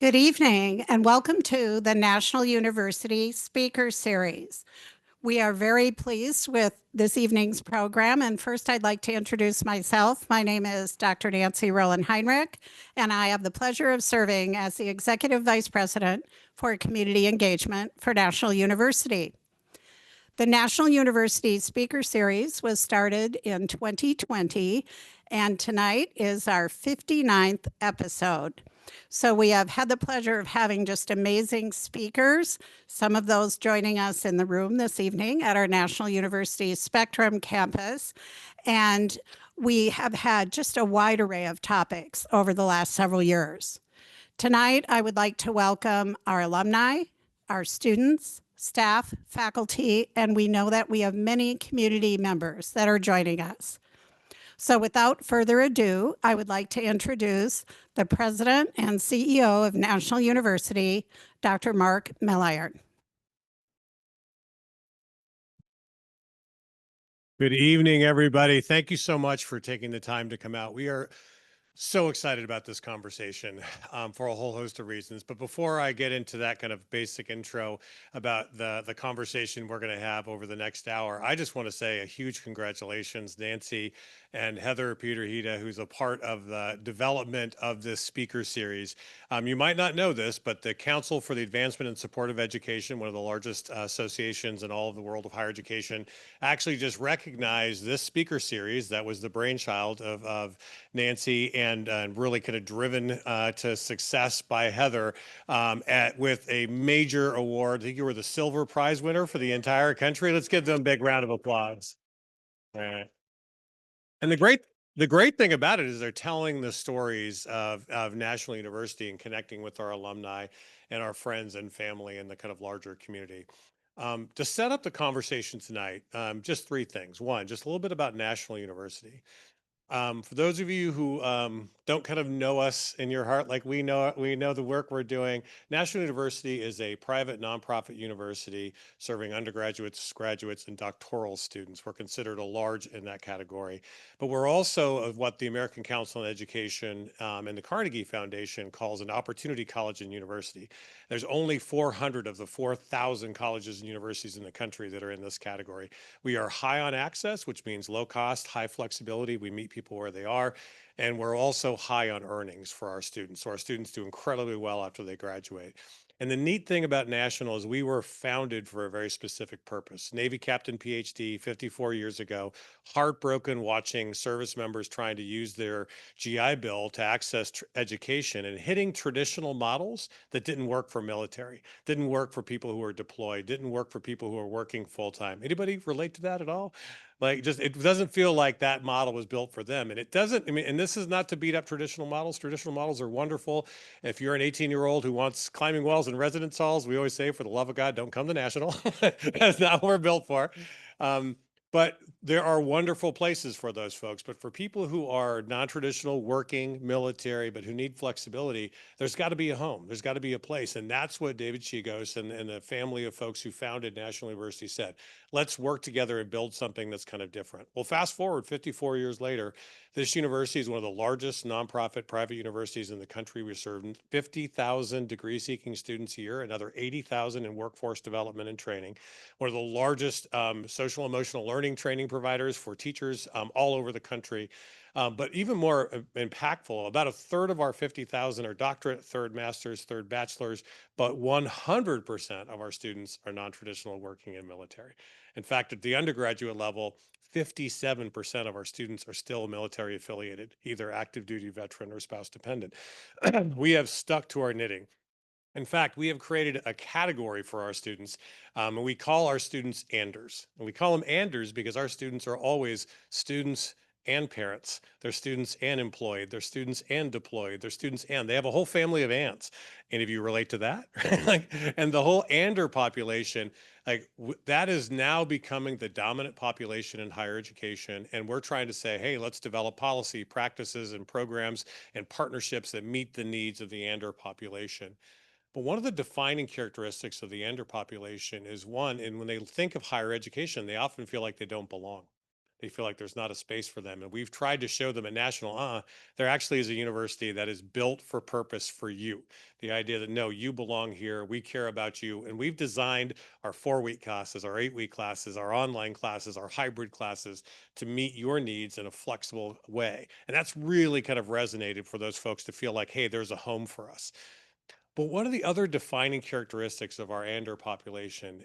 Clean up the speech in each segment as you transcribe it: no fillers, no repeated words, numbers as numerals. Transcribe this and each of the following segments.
Good evening, and welcome to the National University Speaker Series. We are very pleased with this evening's program. And first, I'd like to introduce myself. My name is Dr. Nancy Roland Heinrich, and I have the pleasure of serving as the Executive Vice President for Community Engagement for National University. The National University Speaker Series was started in 2020, and tonight is our 59th episode. So we have had the pleasure of having just amazing speakers, some of those joining us in the room this evening at our National University Spectrum campus. And we have had just a wide array of topics over the last several years. Tonight, I would like to welcome our alumni, our students, staff, faculty, and we know that we have many community members that are joining us. So without further ado, I would like to introduce the President and CEO of National University, Dr. Mark Milliron. Good evening, everybody. Thank you so much for taking the time to come out. We are so excited about this conversation for a whole host of reasons. But before I get into that kind of basic intro about the conversation we're going to have over the next hour, I just want to say a huge congratulations, Nancy and Heather Peterhita, who's a part of the development of this speaker series. You might not know this, but the Council for the Advancement and Support of Education, one of the largest associations in all of the world of higher education, actually just recognized this speaker series that was the brainchild of Nancy and really kind of driven to success by Heather with a major award. I think you were the silver prize winner for the entire country. Let's give them a big round of applause. All right. And the great thing about it is they're telling the stories of National University and connecting with our alumni and our friends and family and the kind of larger community. To set up the conversation tonight, just three things. One, just a little bit about National University. For those of you who don't kind of know us in your heart like we know the work we're doing, National University is a private nonprofit university serving undergraduates, graduates, and doctoral students. We're considered a large in that category. But we're also of what the American Council on Education and the Carnegie Foundation calls an opportunity college and university. There's only 400 of the 4,000 colleges and universities in the country that are in this category. We are high on access, which means low cost, high flexibility. We meet people where they are. And we're also high on earnings for our students. So our students do incredibly well after they graduate. And the neat thing about National is we were founded for a very specific purpose. Navy captain PhD 54 years ago, heartbroken watching service members trying to use their GI Bill to access education and hitting traditional models that didn't work for military, didn't work for people who are deployed, didn't work for people who are working full time. Anybody relate to that at all? Like, just it doesn't feel like that model was built for them. And it doesn't, I mean, and this is not to beat up traditional models. Traditional models are wonderful. If you're an 18-year-old who wants climbing walls and residence halls, we always say, for the love of God, don't come to National. That's not what we're built for. But there are wonderful places for those folks. But for people who are non-traditional, working, military, but who need flexibility, there's got to be a home. There's got to be a place. And that's what David Chigos and the family of folks who founded National University said. Let's work together and build something that's kind of different. Well, fast forward 54 years later, this university is one of the largest nonprofit private universities in the country. We serve 50,000 degree-seeking students a year, another 80,000 in workforce development and training. One of the largest social emotional learning training providers for teachers all over the country. But even more impactful, about a third of our 50,000 are doctorate, third masters, third bachelors, but 100% of our students are non-traditional, working in military. In fact, at the undergraduate level, 57% of our students are still military affiliated, either active duty veteran or spouse dependent. We have stuck to our knitting. In fact, we have created a category for our students, and we call our students Anders. And we call them Anders because our students are always students and parents. They're students and employed. They're students and deployed. They're students and they have a whole family of ants. Any of you relate to that? And the whole Ander population, that is now becoming the dominant population in higher education. And we're trying to say, hey, let's develop policy, practices, and programs and partnerships that meet the needs of the Ander population. But one of the defining characteristics of the Ander population is one, and when they think of higher education, they often feel like they don't belong. They feel like there's not a space for them. And we've tried to show them at National, there actually is a university that is built for purpose for you. The idea that no, you belong here, we care about you. And we've designed our 4-week classes, our 8-week classes, our online classes, our hybrid classes to meet your needs in a flexible way. And that's really kind of resonated for those folks to feel like, hey, there's a home for us. But one of the other defining characteristics of our Andor population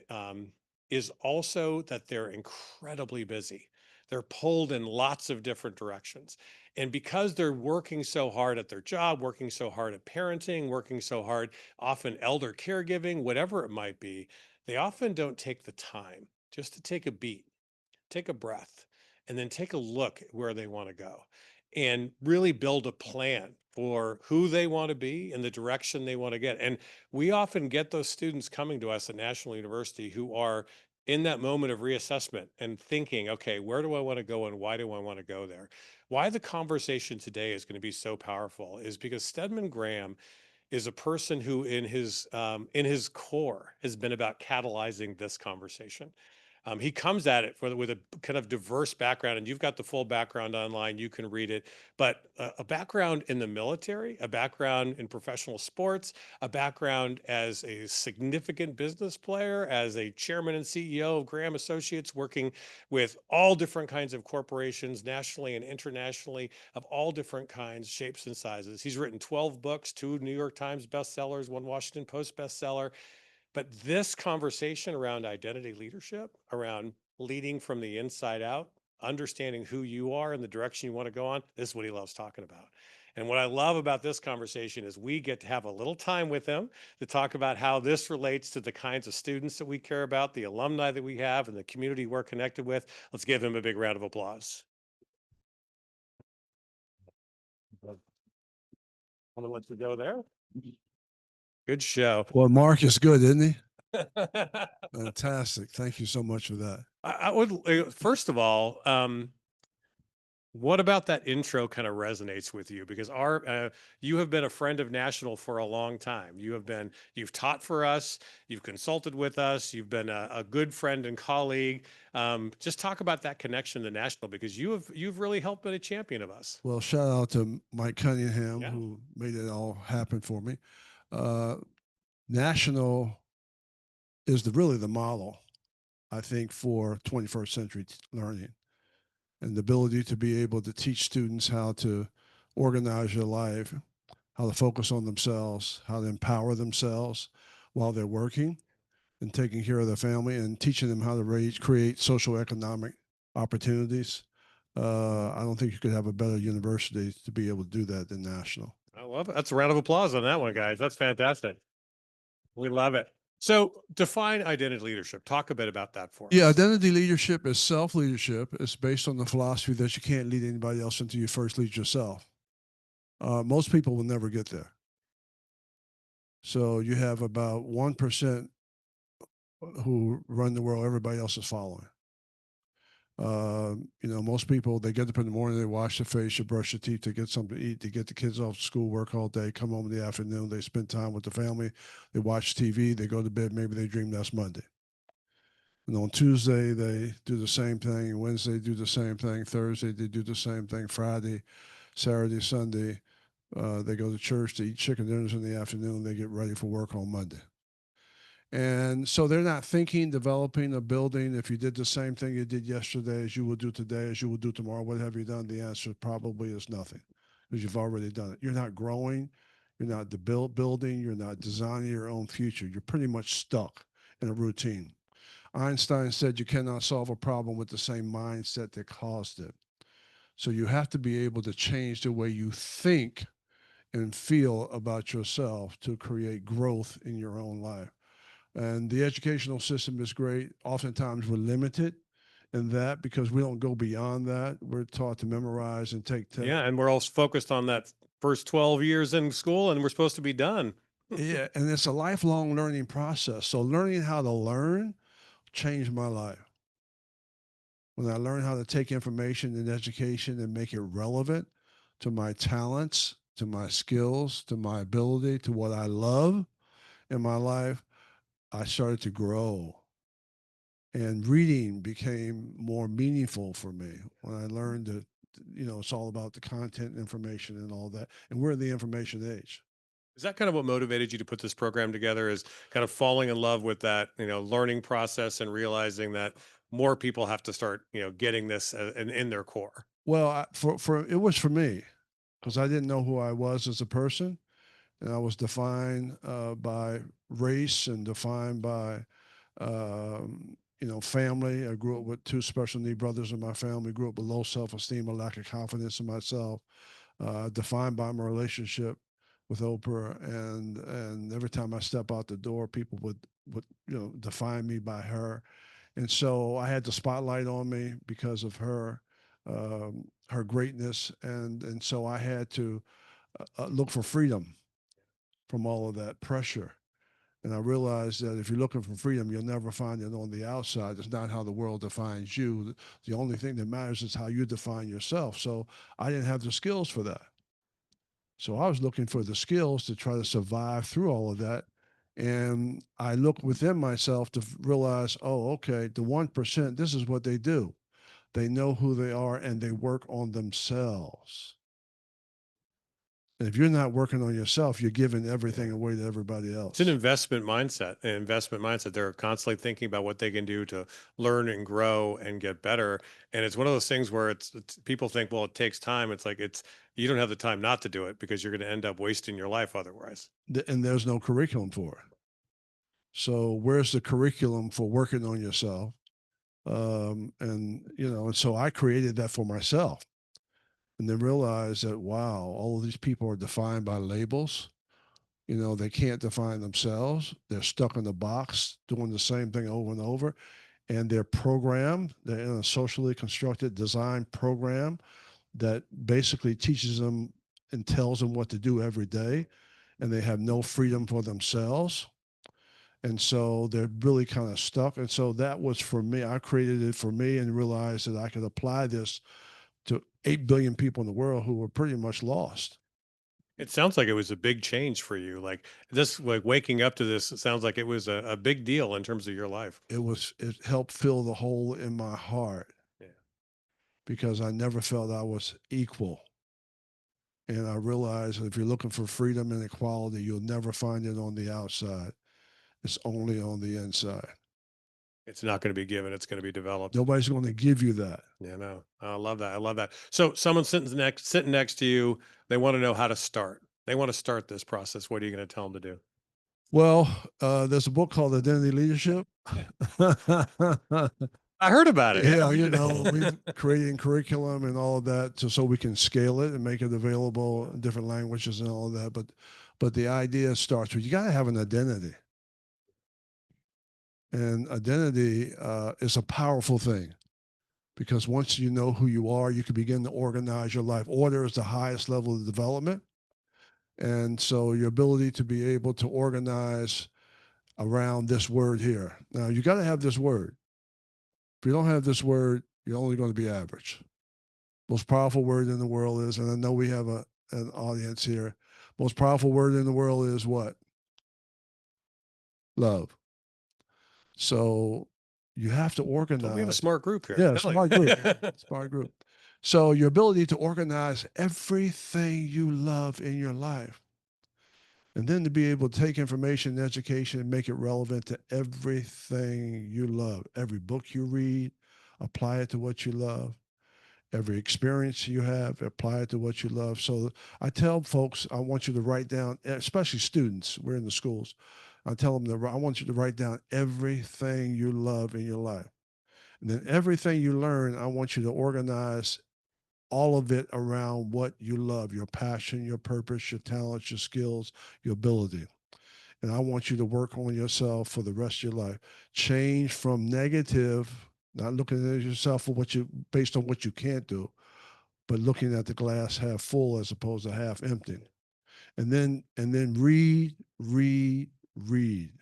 is also that they're incredibly busy. They're pulled in lots of different directions. And because they're working so hard at their job, working so hard at parenting, working so hard, often elder caregiving, whatever it might be, they often don't take the time just to take a beat, take a breath, and then take a look at where they want to go and really build a plan for who they want to be and the direction they want to get. And we often get those students coming to us at National University who are in that moment of reassessment and thinking, okay, where do I want to go and why do I want to go there? Why the conversation today is going to be so powerful is because Stedman Graham is a person who in his core has been about catalyzing this conversation. He comes at it with a kind of diverse background, and you've got the full background online. You can read it, but a background in the military, a background in professional sports, a background as a significant business player, as a chairman and CEO of Graham Associates, working with all different kinds of corporations, nationally and internationally, of all different kinds, shapes, and sizes. He's written 12 books, 2 New York Times bestsellers, 1 Washington Post bestseller. But this conversation around identity leadership, around leading from the inside out, understanding who you are and the direction you want to go on, this is what he loves talking about. And what I love about this conversation is we get to have a little time with him to talk about how this relates to the kinds of students that we care about, the alumni that we have, and the community we're connected with. Let's give him a big round of applause. I'm gonna let you go there. Good show. Well, Mark is good, isn't he? Fantastic. Thank you so much for that. I would first of all, what about that intro kind of resonates with you? Because you have been a friend of National for a long time. You've taught for us, you've consulted with us, you've been a good friend and colleague. Just talk about that connection to National because you've really helped be a champion of us. Well, shout out to Mike Cunningham, Yeah. who made it all happen for me. National is really the model, I think, for 21st century learning and the ability to be able to teach students how to organize your life, how to focus on themselves, how to empower themselves while they're working and taking care of their family and teaching them how to create social economic opportunities. I don't think you could have a better university to be able to do that than National. I love it. That's a round of applause on that one, guys. That's fantastic. We love it. So define identity leadership. Talk a bit about that for us. Yeah, identity leadership is self-leadership. It's based on the philosophy that you can't lead anybody else until you first lead yourself. Most people will never get there. So you have about 1% who run the world, everybody else is following. Most people, they get up in the morning, they wash their face, they brush their teeth, they get something to eat, they get the kids off to school, work all day, come home in the afternoon, they spend time with the family, they watch TV, they go to bed, maybe they dream that's Monday. And on Tuesday, they do the same thing. Wednesday, do the same thing. Thursday, they do the same thing. Friday, Saturday, Sunday, they go to church, they eat chicken dinners in the afternoon, they get ready for work on Monday. And so they're not thinking, developing, or building. If you did the same thing you did yesterday as you will do today, as you will do tomorrow, what have you done? The answer probably is nothing because you've already done it. You're not growing. You're not building. You're not designing your own future. You're pretty much stuck in a routine. Einstein said you cannot solve a problem with the same mindset that caused it. So you have to be able to change the way you think and feel about yourself to create growth in your own life. And the educational system is great. Oftentimes we're limited in that because we don't go beyond that. We're taught to memorize and take tests. Yeah, and we're all focused on that first 12 years in school and we're supposed to be done. Yeah, and it's a lifelong learning process. So learning how to learn changed my life. When I learned how to take information in education and make it relevant to my talents, to my skills, to my ability, to what I love in my life, I started to grow. And reading became more meaningful for me when I learned that, it's all about the content, information, and all that. And we're in the information age. Is that kind of what motivated you to put this program together? Is kind of falling in love with that, learning process and realizing that more people have to start, getting this in their core? Well, for it was for me because I didn't know who I was as a person, and I was defined by race and defined by family. I grew up with two special need brothers in my family. Grew up with low self-esteem, a lack of confidence in myself, defined by my relationship with Oprah, and every time I step out the door, people would define me by her, and so I had the spotlight on me because of her greatness, and so I had to look for freedom from all of that pressure. And I realized that if you're looking for freedom, you'll never find it on the outside. It's not how the world defines you. The only thing that matters is how you define yourself. So I didn't have the skills for that. So I was looking for the skills to try to survive through all of that. And I looked within myself to realize, oh, okay, the 1%, this is what they do. They know who they are and they work on themselves. And if you're not working on yourself, you're giving everything away to everybody else. It's an investment mindset. An investment mindset. They're constantly thinking about what they can do to learn and grow and get better. And it's one of those things where it's people think, well, it takes time. It's like you don't have the time not to do it because you're going to end up wasting your life otherwise. And there's no curriculum for it. So where's the curriculum for working on yourself? And so I created that for myself, and then realized that wow, all of these people are defined by labels. They can't define themselves. They're stuck in the box doing the same thing over and over, and they're programmed. They're in a socially constructed design program that basically teaches them and tells them what to do every day, and they have no freedom for themselves. And so they're really kind of stuck. And so that was for me. I created it for me and realized that I could apply this to 8 billion people in the world who were pretty much lost. It sounds like it was a big change for you. Like this, like waking up to this, it sounds like it was a big deal in terms of your life. It helped fill the hole in my heart Yeah. because I never felt I was equal. And I realized that if you're looking for freedom and equality, you'll never find it on the outside. It's only on the inside. It's not going to be given. It's going to be developed. Nobody's going to give you that. Yeah, no, I love that. I love that. So someone sitting next to you, they want to know how to start. They want to start this process. What are you going to tell them to do? Well, there's a book called Identity Leadership. I heard about it. Yeah, we've creating curriculum and all of that so we can scale it and make it available in different languages and all of that. But the idea starts with you got to have an identity. And identity is a powerful thing because once you know who you are, you can begin to organize your life. Order is the highest level of development. And so your ability to be able to organize around this word here. Now, you got to have this word. If you don't have this word, you're only going to be average. Most powerful word in the world is, and I know we have an audience here, most powerful word in the world is what? Love. So you have to organize. We have a smart group here. Yeah, smart group. Smart group. So your ability to organize everything you love in your life, and then to be able to take information and education and make it relevant to everything you love. Every book you read, apply it to what you love. Every experience you have, apply it to what you love. So I tell folks, I want you to write down, especially students, we're in the schools. I tell them that I want you to write down everything you love in your life. And then everything you learn, I want you to organize all of it around what you love, your passion, your purpose, your talents, your skills, your ability. And I want you to work on yourself for the rest of your life. Change from negative, not looking at yourself for based on what you can't do, but looking at the glass half full as opposed to half empty. And then read, read, read,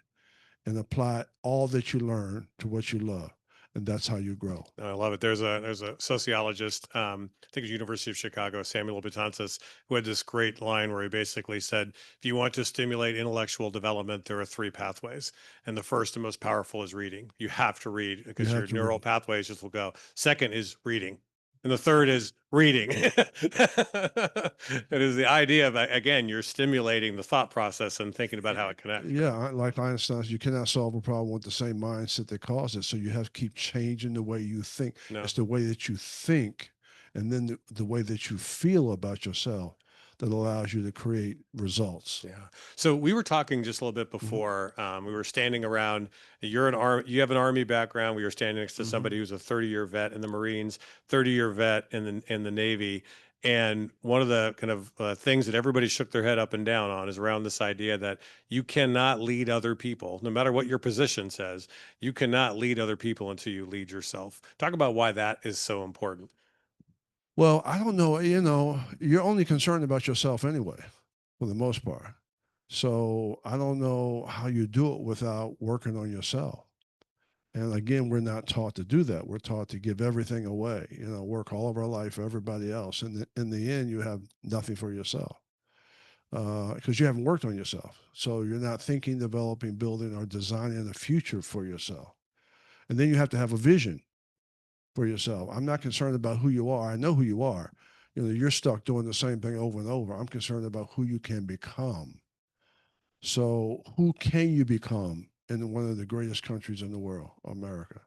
and apply all that you learn to what you love. And that's how you grow. I love it. There's a sociologist, I think it's University of Chicago, Samuel Betances, who had this great line where he basically said, if you want to stimulate intellectual development, there are three pathways. And the first and most powerful is reading. You have to read You because have your to neural read. pathways just will go. Second is reading. And the third is reading. It is the idea of, again, you're stimulating the thought process and thinking about how it connects. Yeah, like Einstein, you cannot solve a problem with the same mindset that caused it. So you have to keep changing the way you think. No. It's the way that you think, and then the way that you feel about yourself that allows you to create results. Yeah. So we were talking just a little bit Mhm. before. We were standing around. You have an army background. We were standing next to Mhm. somebody who's a 30-year vet in the Marines, 30-year vet in the Navy. And one of the kind of things that everybody shook their head up and down on is around this idea that you cannot lead other people, no matter what your position says. You cannot lead other people until you lead yourself. Talk about why that is so important. Well, I don't know. You're only concerned about yourself anyway, for the most part. So I don't know how you do it without working on yourself. And again, we're not taught to do that. We're taught to give everything away, work all of our life for everybody else. And in the end, you have nothing for yourself because you haven't worked on yourself. So you're not thinking, developing, building, or designing a future for yourself. And then you have to have a vision for yourself. I'm not concerned about who you are. I know who you are. You're stuck doing the same thing over and over. I'm concerned about who you can become. So who can you become in one of the greatest countries in the world, America?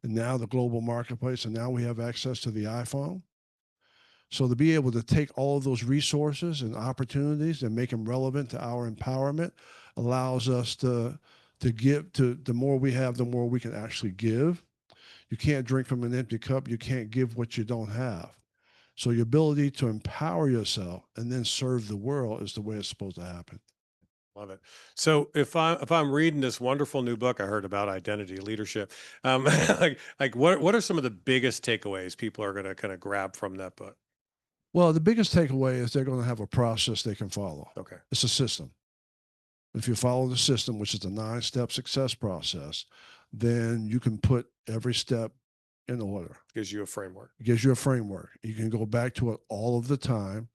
And now the global marketplace, and now we have access to the iPhone. So to be able to take all of those resources and opportunities and make them relevant to our empowerment allows us to give to the more we have, the more we can actually give. You can't drink from an empty cup. You can't give what you don't have. So your ability to empower yourself and then serve the world is the way it's supposed to happen. Love it. So if I'm reading this wonderful new book I heard about identity leadership, what are some of the biggest takeaways people are going to kind of grab from that book? Well, the biggest takeaway is they're going to have a process they can follow. Okay, It's a system. If you follow the system, which is the 9-step success process, then you can put every step in order. gives you a framework. It gives you a framework. You can go back to it all of the time.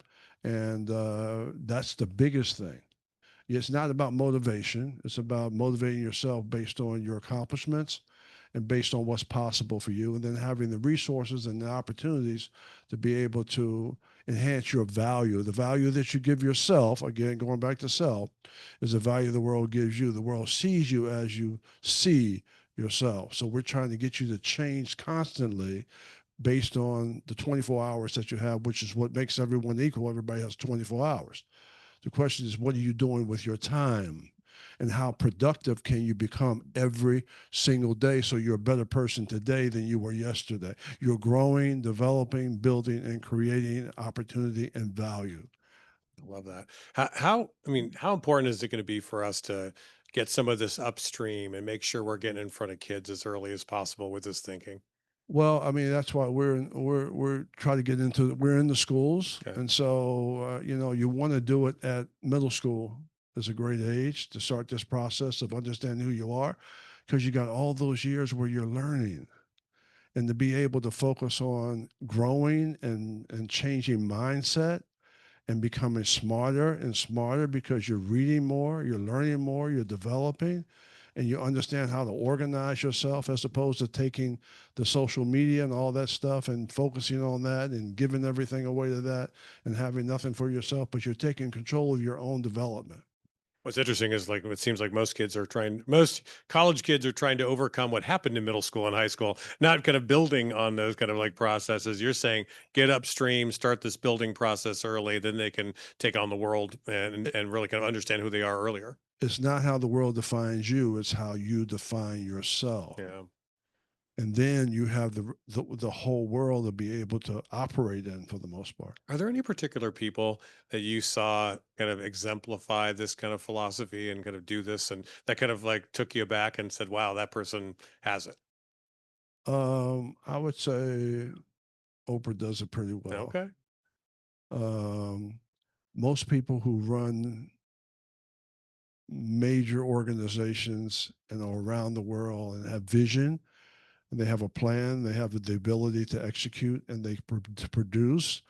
And that's the biggest thing. It's not about motivation. It's about motivating yourself based on your accomplishments and based on what's possible for you, and then having the resources and the opportunities to be able to enhance your value. The value that you give yourself, again, going back to self, is the value the world gives you. The world sees you as you see yourself. So we're trying to get you to change constantly based on the 24 hours that you have, which is what makes everyone equal. Everybody has 24 hours. The question is, what are you doing with your time? And how productive can you become every single day so you're a better person today than you were yesterday? You're growing, developing, building, and creating opportunity and value. I love that. I mean, how important is it going to be for us to get some of this upstream and make sure we're getting in front of kids as early as possible with this thinking? Well, I mean, that's why we're trying to get into we're in the schools, Okay. and so you want to do it at middle school is a great age to start this process of understanding who you are, because you got all those years where you're learning, and to be able to focus on growing and changing mindset and becoming smarter and smarter because you're reading more, you're learning more, you're developing, and you understand how to organize yourself as opposed to taking the social media and all that stuff and focusing on that and giving everything away to that and having nothing for yourself, but you're taking control of your own development. What's interesting is like it seems like most college kids are trying to overcome what happened in middle school and high school, not kind of building on those kind of like processes. You're saying get upstream, start this building process early, then they can take on the world and really kind of understand who they are earlier. It's not how the world defines you, it's how you define yourself. Yeah. And then you have the whole world to be able to operate in for the most part. Are there any particular people that you saw kind of exemplify this kind of philosophy and kind of do this and that kind of like took you back and said, wow, that person has it? I would say Oprah does it pretty well. Okay. Um, most people who run major organizations and are around the world and have vision and they have a plan. They have the ability to execute and to produce.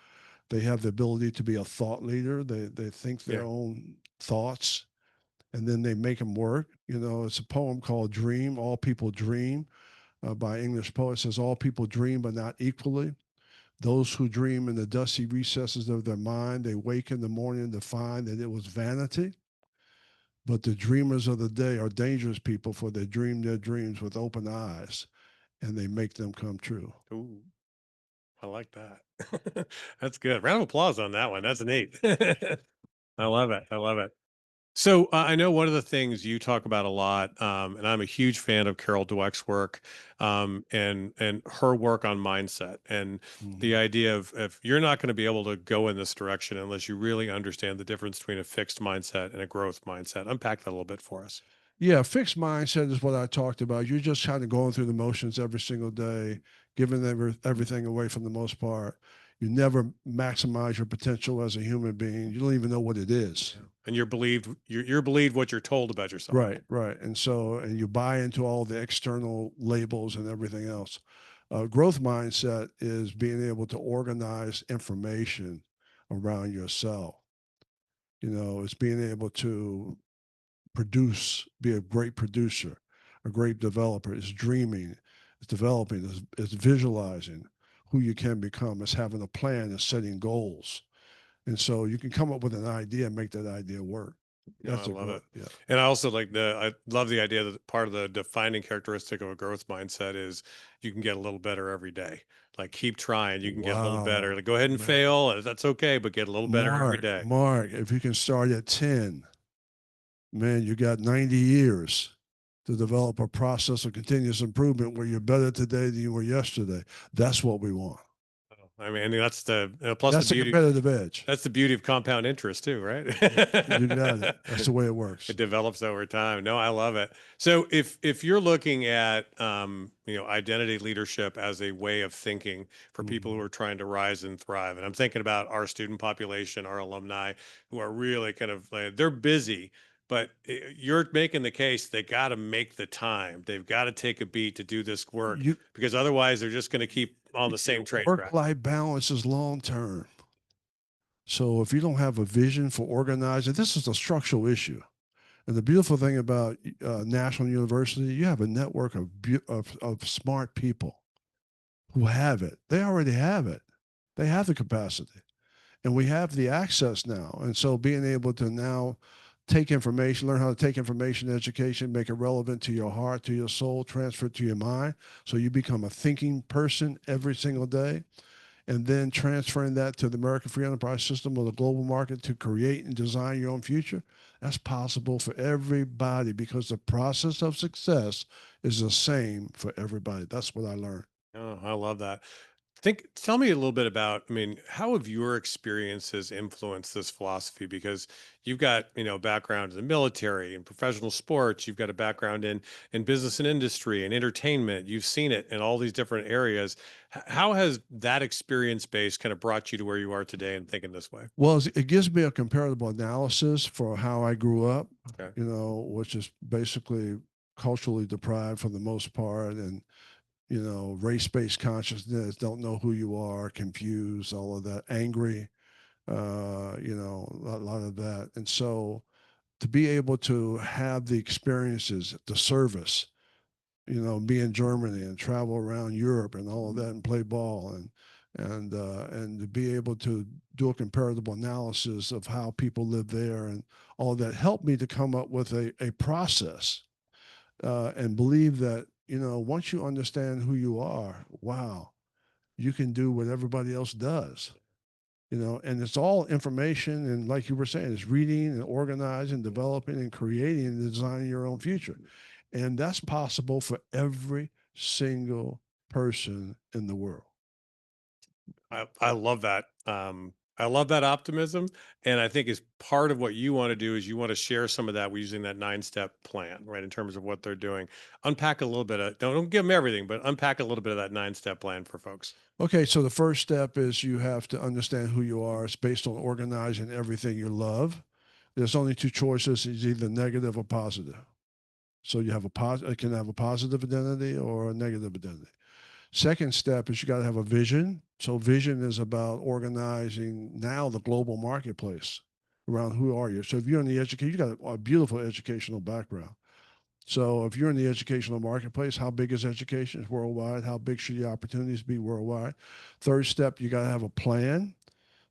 They have the ability to be a thought leader. They think their Yeah. own thoughts, and then they make them work. You know, it's a poem called "Dream." All people dream, by English poet. It says, "All people dream, but not equally. Those who dream in the dusty recesses of their mind, they wake in the morning to find that it was vanity. But the dreamers of the day are dangerous people, for they dream their dreams with open eyes, and they make them come true." Ooh, I like that. That's good. Round of applause on that one. That's neat. I love it. I love it. So I know one of the things you talk about a lot, and I'm a huge fan of Carol Dweck's work, and her work on mindset, and the Mhm. idea of if you're not going to be able to go in this direction unless you really understand the difference between a fixed mindset and a growth mindset. Unpack that a little bit for us. Yeah, fixed mindset is what I talked about. You're just kind of going through the motions every single day, giving everything away for the most part. You never maximize your potential as a human being. You don't even know what it is. Yeah. And you're believed what you're told about yourself. Right, right. And so, and you buy into all the external labels and everything else. Growth mindset is being able to organize information around yourself. You know, it's being able to be a great producer, a great developer. It's dreaming, it's developing, it's visualizing who you can become. It's having a plan, it's setting goals. And so you can come up with an idea and make that idea work. No, I That's a love it. growth. Yeah. And I also I love the idea that part of the defining characteristic of a growth mindset is you can get a little better every day. Like keep trying, you can get a little better. Wow. Like, go ahead and Man. fail, that's okay, but get a little better every day. Mark, if you can start at 10, man, you got 90 years to develop a process of continuous improvement where you're better today than you were yesterday. That's what we want. I mean, that's plus the That's the beauty. competitive edge. That's the beauty of compound interest too, right? You got it. That's the way it works. It develops over time. No, I love it. So if you're looking at identity leadership as a way of thinking for people who Mhm. are trying to rise and thrive, and I'm thinking about our student population, our alumni who are really kind of they're busy, but you're making the case they got to make the time. They've got to take a beat to do this work You because otherwise they're just going to keep on the same train track. Work-life balance is long term. So if you don't have a vision for organizing, this is a structural issue. And the beautiful thing about National University, you have a network of smart people who have it. They already have it. They have the capacity, and we have the access now. And so being able to now take information, learn how to take information education, make it relevant to your heart, to your soul, transfer it to your mind, so you become a thinking person every single day, and then transferring that to the American Free Enterprise System or the global market to create and design your own future. That's possible for everybody because the process of success is the same for everybody. That's what I learned. Oh, I love that. Tell me a little bit about, I mean, how have your experiences influenced this philosophy? Because you've got, background in the military and professional sports, you've got a background in business and industry and entertainment. You've seen it in all these different areas. How has that experience base kind of brought you to where you are today and thinking this way? Well, it gives me a comparable analysis for how I grew up, Okay. which is basically culturally deprived for the most part, and race-based consciousness, don't know who you are, confused, all of that, angry, a lot of that. And so to be able to have the experiences, the service, be in Germany and travel around Europe and all of that and play ball and to be able to do a comparable analysis of how people live there and all of that helped me to come up with a process and believe that, once you understand who you are, wow, you can do what everybody else does. And it's all information. And like you were saying, it's reading and organizing, developing and creating and designing your own future. And that's possible for every single person in the world. I love that. I love that optimism. And I think is part of what you want to do is you want to share some of that using that 9-step plan, right? In terms of what they're doing. Unpack a little bit of, don't give them everything, but unpack a little bit of that 9-step plan for folks. Okay, so the first step is you have to understand who you are. It's based on organizing everything you love. There's only two choices. It's either negative or positive. So you have it can have a positive identity or a negative identity. Second step is you got to have a vision. So vision is about organizing now the global marketplace around who are you. So if you're in the education, you got a beautiful educational background. So if you're in the educational marketplace, how big is education? It's worldwide. How big should the opportunities be worldwide? Third step, you got to have a plan.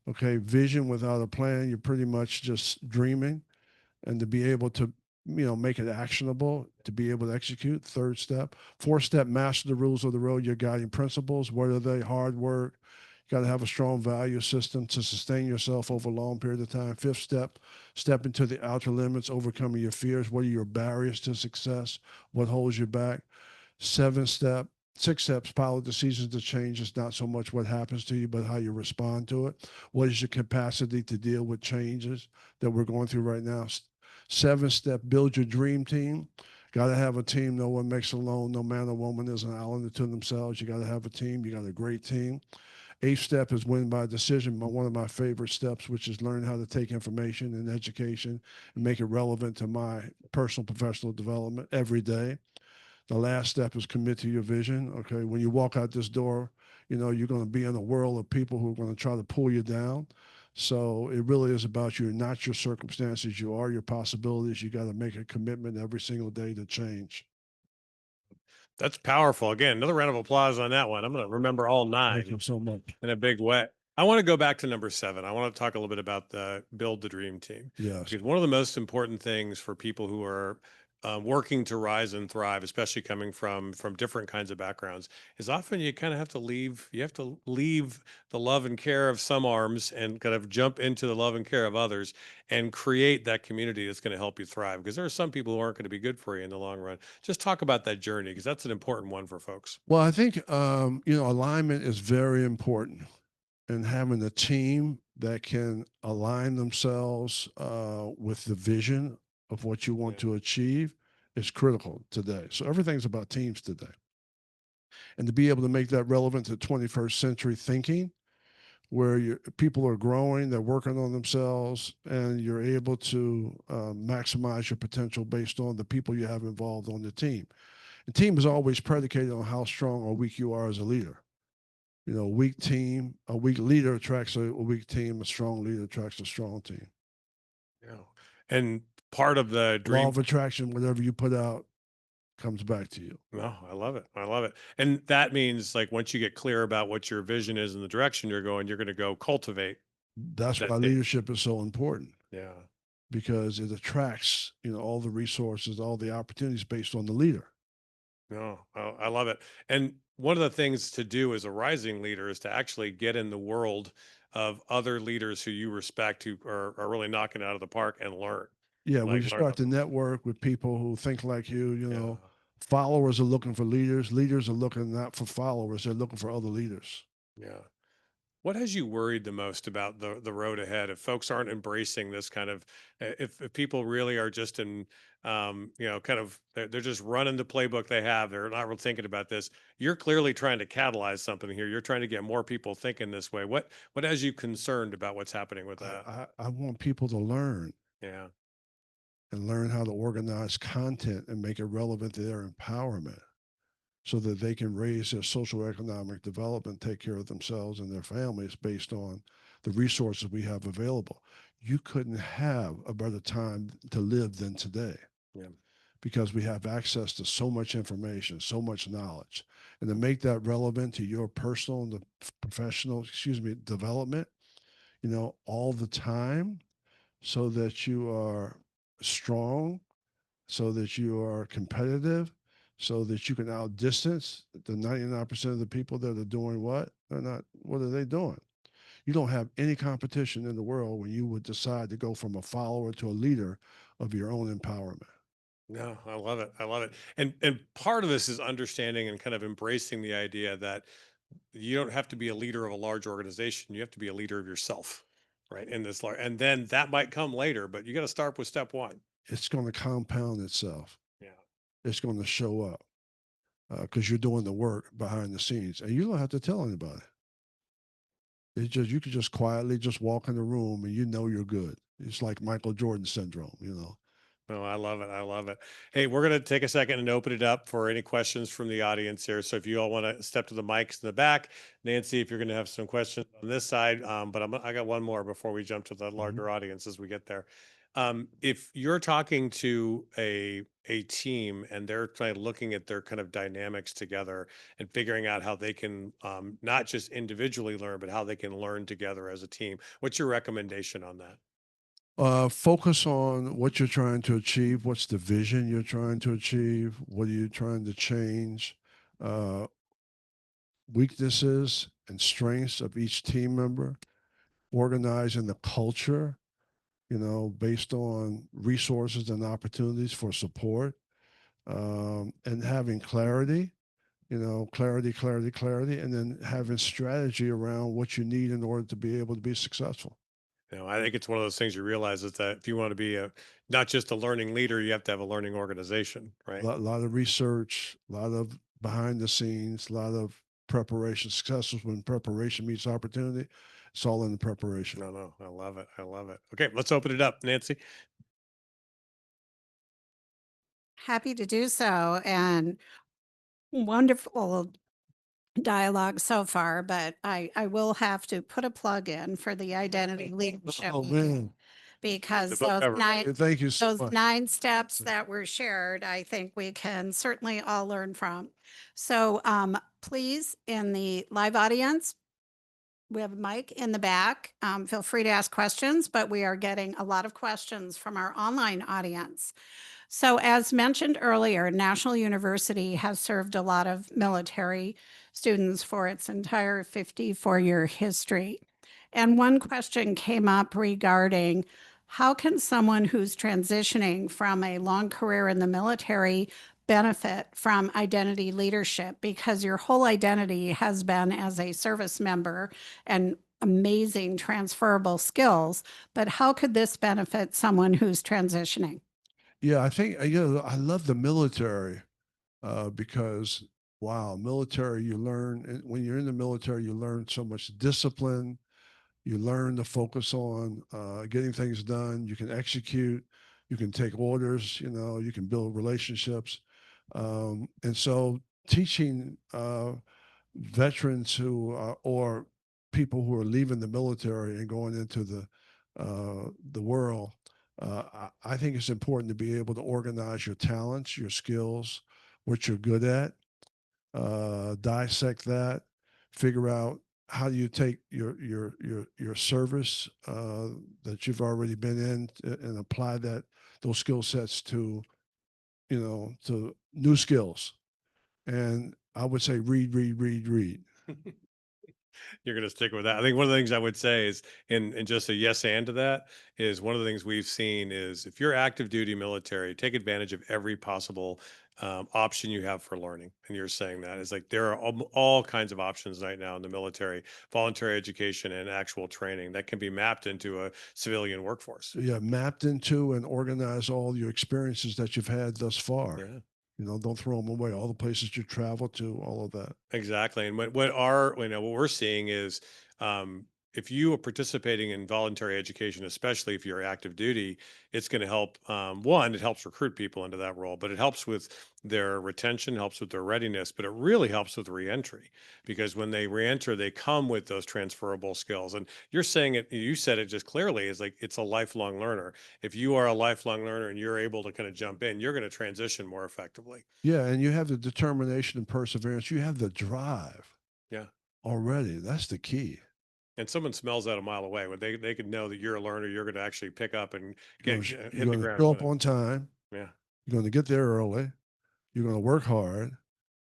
Okay, vision without a plan, you're pretty much just dreaming. And to be able to, make it actionable, to be able to execute. Third step. Fourth step, master the rules of the road, your guiding principles. What are they? Hard work. You got to have a strong value system to sustain yourself over a long period of time. Fifth step, step into the outer limits, overcoming your fears. What are your barriers to success? What holds you back? Seventh step, six steps, pilot decisions to change. It's not so much what happens to you, but how you respond to it. What is your capacity to deal with changes that we're going through right now? Seventh step, build your dream team. Got to have a team. No one makes alone. No man or woman is an island to themselves. You got to have a team. You got a great team. Eighth step is win by decision. One of my favorite steps, which is learn how to take information and education and make it relevant to my personal professional development every day. The last step is commit to your vision. Okay, when you walk out this door, you're going to be in a world of people who are going to try to pull you down. So it really is about you, not your circumstances. You are your possibilities. You got to make a commitment every single day to change. That's powerful. Again, another round of applause on that one. I'm going to remember all Thank you 9 so much. in a big way. I want to go back to number 7. I want to talk a little bit about the build the dream team. Yes. Because one of the most important things for people who are working to rise and thrive, especially coming from different kinds of backgrounds, is often you kind of have to leave. You have to leave the love and care of some arms and kind of jump into the love and care of others and create that community that's going to help you thrive. Because there are some people who aren't going to be good for you in the long run. Just talk about that journey, because that's an important one for folks. Well, I think alignment is very important, and having a team that can align themselves with the vision of what you want to achieve is critical today. So everything's about teams today. And to be able to make that relevant to 21st century thinking, where people are growing, they're working on themselves, and you're able to maximize your potential based on the people you have involved on the team. The team is always predicated on how strong or weak you are as a leader. A weak team, a weak leader attracts a weak team. A strong leader attracts a strong team. Yeah. And part of the Law dream. of attraction, whatever you put out comes back to you. No, I love it. I love it. And that means, like, once you get clear about what your vision is and the direction you're going, you're going to go cultivate. That's That why thing. leadership is so important, Yeah. because it attracts, all the resources, all the opportunities based on the leader. No, I love it. And one of the things to do as a rising leader is to actually get in the world of other leaders who you respect, who are really knocking it out of the park, and learn. Yeah, Like, we learn start how- to network with people who think like you. Yeah. Followers are looking for leaders. Leaders are looking not for followers. They're looking for other leaders. Yeah. What has you worried the most about the road ahead? If folks aren't embracing this kind of, if people really are just in, kind of, they're just running the playbook they have, they're not really thinking about this. You're clearly trying to catalyze something here. You're trying to get more people thinking this way. What has you concerned about what's happening with that? I want people to learn Yeah. and learn how to organize content and make it relevant to their empowerment, so that they can raise their social economic development, take care of themselves and their families based on the resources we have available. You couldn't have a better time to live than today, Yeah. because we have access to so much information, so much knowledge. And to make that relevant to your personal and professional, development, all the time, so that you are strong, so that you are competitive, so that you can outdistance the 99% of the people that are doing what? They're not, what are they doing? You don't have any competition in the world when you would decide to go from a follower to a leader of your own empowerment. No, I love it. I love it. And part of this is understanding and kind of embracing the idea that you don't have to be a leader of a large organization. You have to be a leader of yourself, right? In this large, and then that might come later, but you got to start with step 1. It's going to compound itself. Yeah. It's going to show up because you're doing the work behind the scenes, and you don't have to tell anybody. It's just, you can just quietly just walk in the room and you're good. It's like Michael Jordan syndrome. Oh, I love it. I love it. Hey, we're going to take a second and open it up for any questions from the audience here. So if you all want to step to the mics in the back, Nancy, if you're going to have some questions on this side, but I got one more before we jump to the larger audience as we get there. If you're talking to a team and they're kind of looking at their kind of dynamics together and figuring out how they can not just individually learn, but how they can learn together as a team, what's your recommendation on that? Focus on what you're trying to achieve. What's the vision you're trying to achieve? What are you trying to change? Uh, Weaknesses and strengths of each team member. Organizing the culture, based on resources and opportunities for support, and having clarity, clarity, and then having strategy around what you need in order to be able to be successful. I think it's one of those things you realize is that if you want to be not just a learning leader, you have to have a learning organization, right? Lot of research, a lot of behind the scenes, a lot of preparation. Success is when preparation meets opportunity. It's all in the preparation. No, I love it. I love it. Okay, let's open it up, Nancy. Happy to do so. And wonderful dialogue so far, but I will have to put a plug in for the identity leadership Oh man, because The book those cover. nine, thank you so those much. 9 steps that were shared, I think we can certainly all learn from. So please, in the live audience, we have a mic in the back. Feel free to ask questions, but we are getting a lot of questions from our online audience. So as mentioned earlier, National University has served a lot of military students for its entire 54-year history. And one question came up regarding how can someone who's transitioning from a long career in the military benefit from identity leadership? Because your whole identity has been as a service member and amazing transferable skills, but how could this benefit someone who's transitioning? Yeah, I think I love the military because wow, military you learn when you're in the military you learn so much discipline. You learn to focus on getting things done. You can execute. You can take orders. You can build relationships, and so teaching veterans who or people who are leaving the military and going into the world, I think it's important to be able to organize your talents, your skills, what you're good at, dissect that, figure out how do you take your service that you've already been in and apply those skill sets to to new skills. And I would say read, read, read, read. You're going to stick with that. I think one of the things I would say is, and just a yes and to that, is one of the things we've seen is if you're active duty military, take advantage of every possible option you have for learning. And you're saying that is like there are all kinds of options right now in the military, voluntary education and actual training that can be mapped into a civilian workforce. Yeah, mapped into and organize all your experiences that you've had thus far. Yeah. Don't throw them away. All the places you travel to, all of that. Exactly. And what we're seeing is if you are participating in voluntary education, especially if you're active duty, it's going to help. One, it helps recruit people into that role, but it helps with their retention, helps with their readiness, but it really helps with reentry because when they reenter, they come with those transferable skills. And you're saying it, you said it just clearly is like it's a lifelong learner. If you are a lifelong learner and you're able to kind of jump in, you're going to transition more effectively. Yeah, and you have the determination and perseverance. You have the drive Yeah. already. That's the key. And someone smells that a mile away when they could know that you're a learner, you're going to actually pick up and You're get going hit the to ground show up running. on time. Yeah. You're going to get there early. You're going to work hard,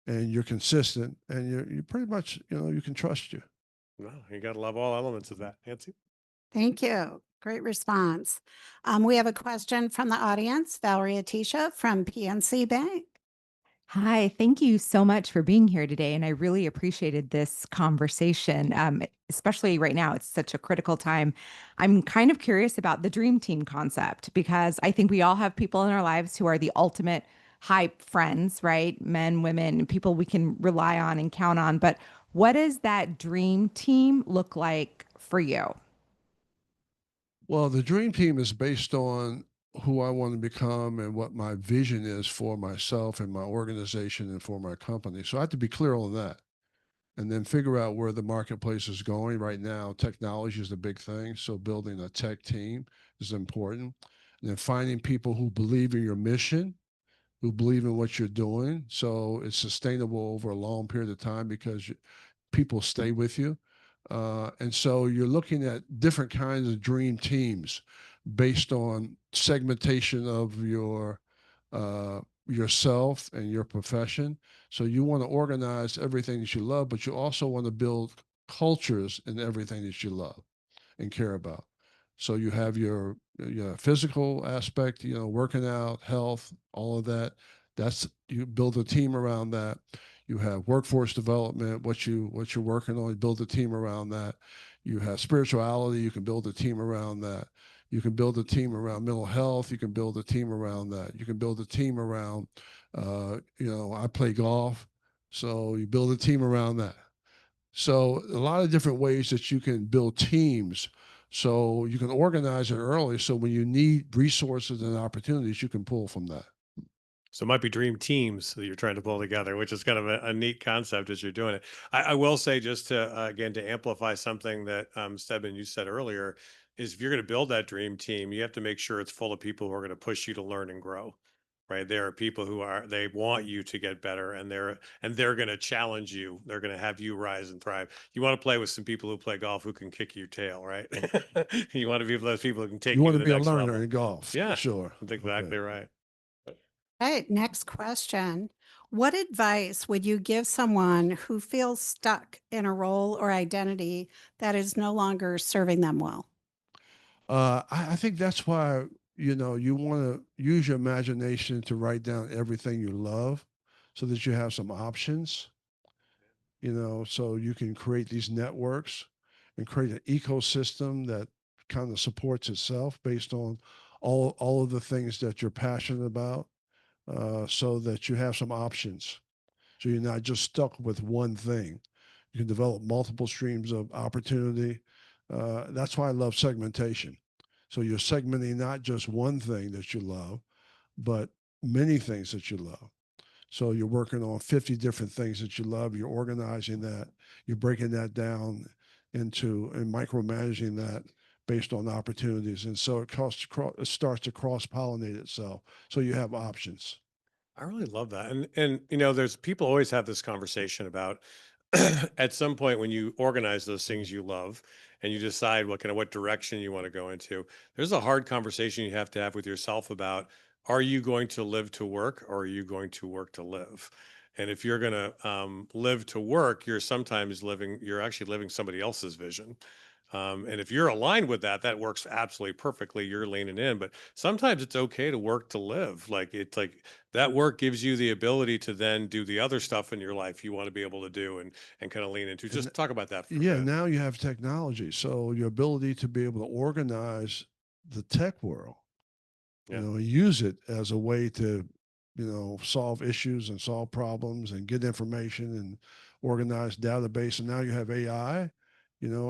and you're consistent, and you pretty much you can trust you. No, you got to love all elements of that, Nancy. Thank you. Great response. We have a question from the audience, Valerie Atisha from PNC Bank. Hi, thank you so much for being here today. And I really appreciated this conversation, especially right now. It's such a critical time. I'm kind of curious about the dream team concept because I think we all have people in our lives who are the ultimate hype friends, right? Men, women, people we can rely on and count on. But what does that dream team look like for you? Well, the dream team is based on who I want to become and what my vision is for myself and my organization and for my company. So I have to be clear on that and then figure out where the marketplace is going. Right now, technology is the big thing. So building a tech team is important. And then finding people who believe in your mission, who believe in what you're doing. So it's sustainable over a long period of time because people stay with you. And so you're looking at different kinds of dream teams based on segmentation of yourself and your profession. So you want to organize everything that you love, but you also want to build cultures in everything that you love and care about. So you have your physical aspect, working out, health, all of that. That's you build a team around that. You have workforce development, what you're working on, you build a team around that. You have spirituality, you can build a team around that. You can build a team around mental health. You can build a team around that. You can build a team around, I play golf, so you build a team around that. So a lot of different ways that you can build teams. So you can organize it early. So when you need resources and opportunities, you can pull from that. So it might be dream teams that you're trying to pull together, which is kind of a neat concept as you're doing it. I will say, just to again to amplify something that Stedman, you said earlier, is if you're going to build that dream team, you have to make sure it's full of people who are going to push you to learn and grow. Right? There are people who they want you to get better, and they're going to challenge you. They're going to have you rise and thrive. You want to play with some people who play golf who can kick your tail, right? You want to be those people who can take You you want to to the be a next learner level. in golf. Yeah, Sure. that's Okay. exactly right. Right, next question. What advice would you give someone who feels stuck in a role or identity that is no longer serving them well? I think that's why, you want to use your imagination to write down everything you love so that you have some options, so you can create these networks and create an ecosystem that kind of supports itself based on all of the things that you're passionate about, so that you have some options. So you're not just stuck with one thing. You can develop multiple streams of opportunity. That's why I love segmentation. So you're segmenting not just one thing that you love, but many things that you love. So you're working on 50 different things that you love. You're organizing that. You're breaking that down into and micromanaging that based on opportunities. And so it starts to cross pollinate itself. So you have options. I really love that. And there's people always have this conversation about at some point when you organize those things you love and you decide what direction you want to go into, there's a hard conversation you have to have with yourself about, are you going to live to work or are you going to work to live? And if you're going to live to work, you're actually living somebody else's vision. And if you're aligned with that, that works absolutely perfectly. You're leaning in, but sometimes it's okay to work to live. Like it's like that work gives you the ability to then do the other stuff in your life you want to be able to do and kind of lean into. And Just talk about that for a yeah, bit. now you have technology. So your ability to be able to organize the tech world, Yeah. use it as a way to, solve issues and solve problems and get information and organize database. And now you have AI,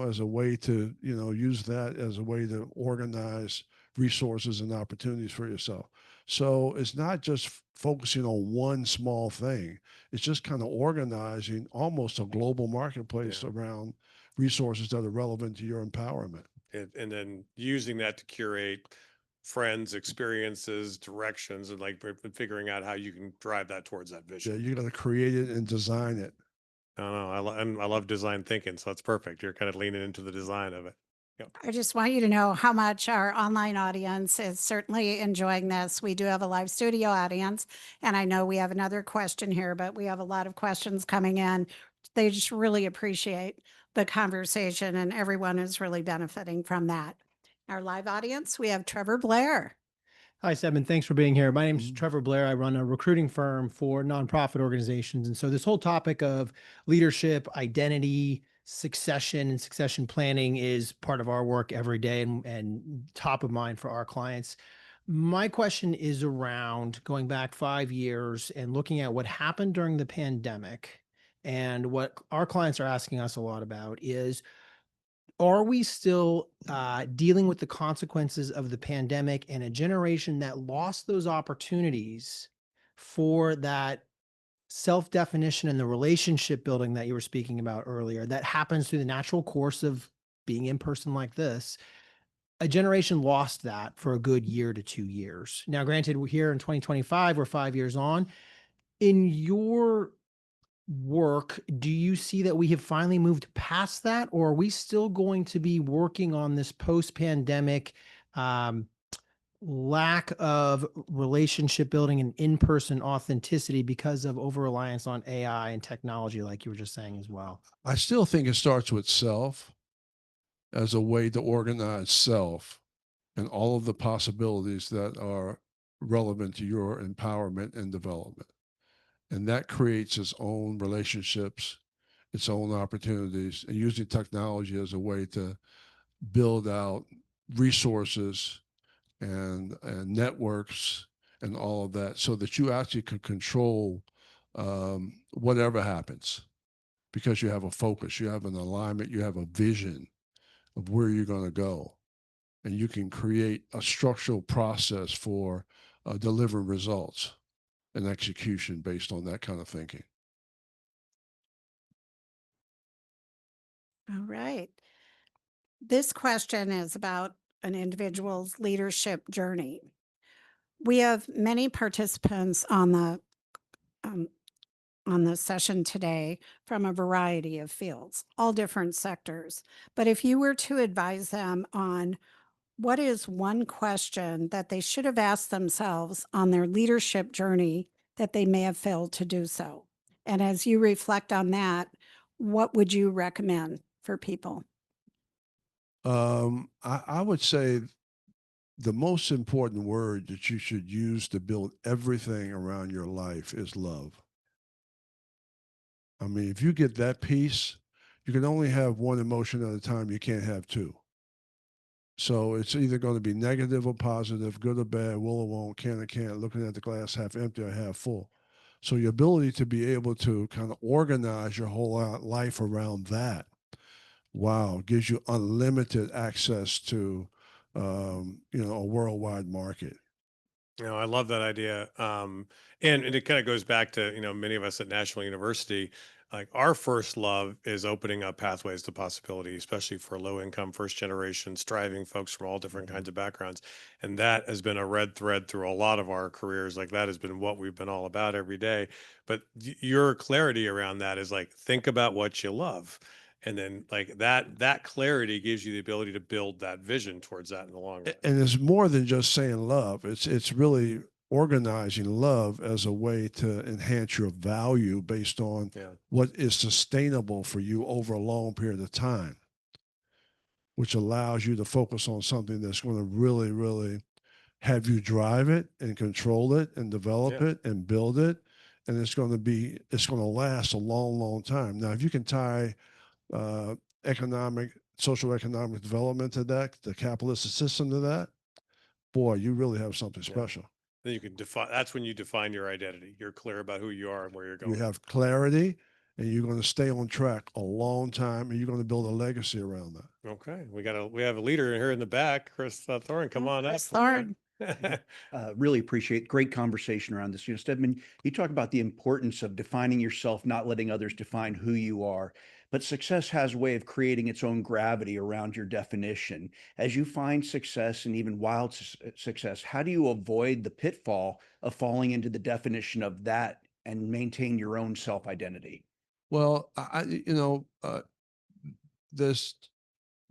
as a way to, use that as a way to organize resources and opportunities for yourself. So it's not just focusing on one small thing. It's just kind of organizing almost a global marketplace Yeah. around resources that are relevant to your empowerment. And then using that to curate friends, experiences, directions, and figuring out how you can drive that towards that Yeah, vision. you got to create it and design it. I don't know. And I love design thinking, so that's perfect. You're kind of leaning into the design of it. Yep. I just want you to know how much our online audience is certainly enjoying this. We do have a live studio audience, and I know we have another question here, but we have a lot of questions coming in. They just really appreciate the conversation, and everyone is really benefiting from that. Our live audience, we have Trevor Blair. Hi, Stedman. Thanks for being here. My name's Mhm. Trevor Blair. I run a recruiting firm for nonprofit organizations. And so this whole topic of leadership, identity, succession, and succession planning is part of our work every day and top of mind for our clients. My question is around going back 5 years and looking at what happened during the pandemic. And what our clients are asking us a lot about is are we still dealing with the consequences of the pandemic and a generation that lost those opportunities for that self-definition and the relationship building that you were speaking about earlier that happens through the natural course of being in person like this? A generation lost that for a good year to 2 years. Now, granted, we're here in 2025, we're 5 years on. In your work, do you see that we have finally moved past that, or are we still going to be working on this post-pandemic lack of relationship building and in-person authenticity because of over-reliance on AI and technology, like you were just saying as well? I still think it starts with self as a way to organize self and all of the possibilities that are relevant to your empowerment and development. And that creates its own relationships, its own opportunities, and using technology as a way to build out resources and networks and all of that so that you actually can control whatever happens because you have a focus, you have an alignment, you have a vision of where you're going to go. And you can create a structural process for delivering results and execution based on that kind of thinking. All right. This question is about an individual's leadership journey. We have many participants um, on the session today from a variety of fields, all different sectors. But if you were to advise them on what is one question that they should have asked themselves on their leadership journey that they may have failed to do so? And as you reflect on that, what would you recommend for people? I would say the most important word that you should use to build everything around your life is love. I mean, if you get that piece, you can only have one emotion at a time. You can't have two. So it's either going to be negative or positive, good or bad, will or won't, can or can't, looking at the glass half empty or half full. So your ability to be able to kind of organize your whole life around that, wow, gives you unlimited access to, a worldwide market. I love that idea. And it kind of goes back to, many of us at National University, like our first love is opening up pathways to possibility, especially for low income, first generation, striving folks from all different kinds of backgrounds. And that has been a red thread through a lot of our careers. Like that has been what we've been all about every day. But your clarity around that is like, think about what you love. And then like that clarity gives you the ability to build that vision towards that in the long run. And it's more than just saying love. It's really organizing love as a way to enhance your value based on what is sustainable for you over a long period of time, which allows you to focus on something that's going to really, really have you drive it and control it and develop it and build it. And it's going to last a long, long time. Now, if you can tie social economic development to that, the capitalist system to that, boy, you really have something special. Then you can define, that's when you define your identity. You're clear about who you are and where you're You going. have clarity and you're going to stay on track a long time and you're going to build a legacy around that. Okay. We have a leader here in the back, Chris Thorne. Come on up. Chris Thorne. Really appreciate great conversation around this. Stedman, you talk about the importance of defining yourself, not letting others define who you are. But success has a way of creating its own gravity around your definition. As you find success and even wild success, how do you avoid the pitfall of falling into the definition of that and maintain your own self-identity? Well, there's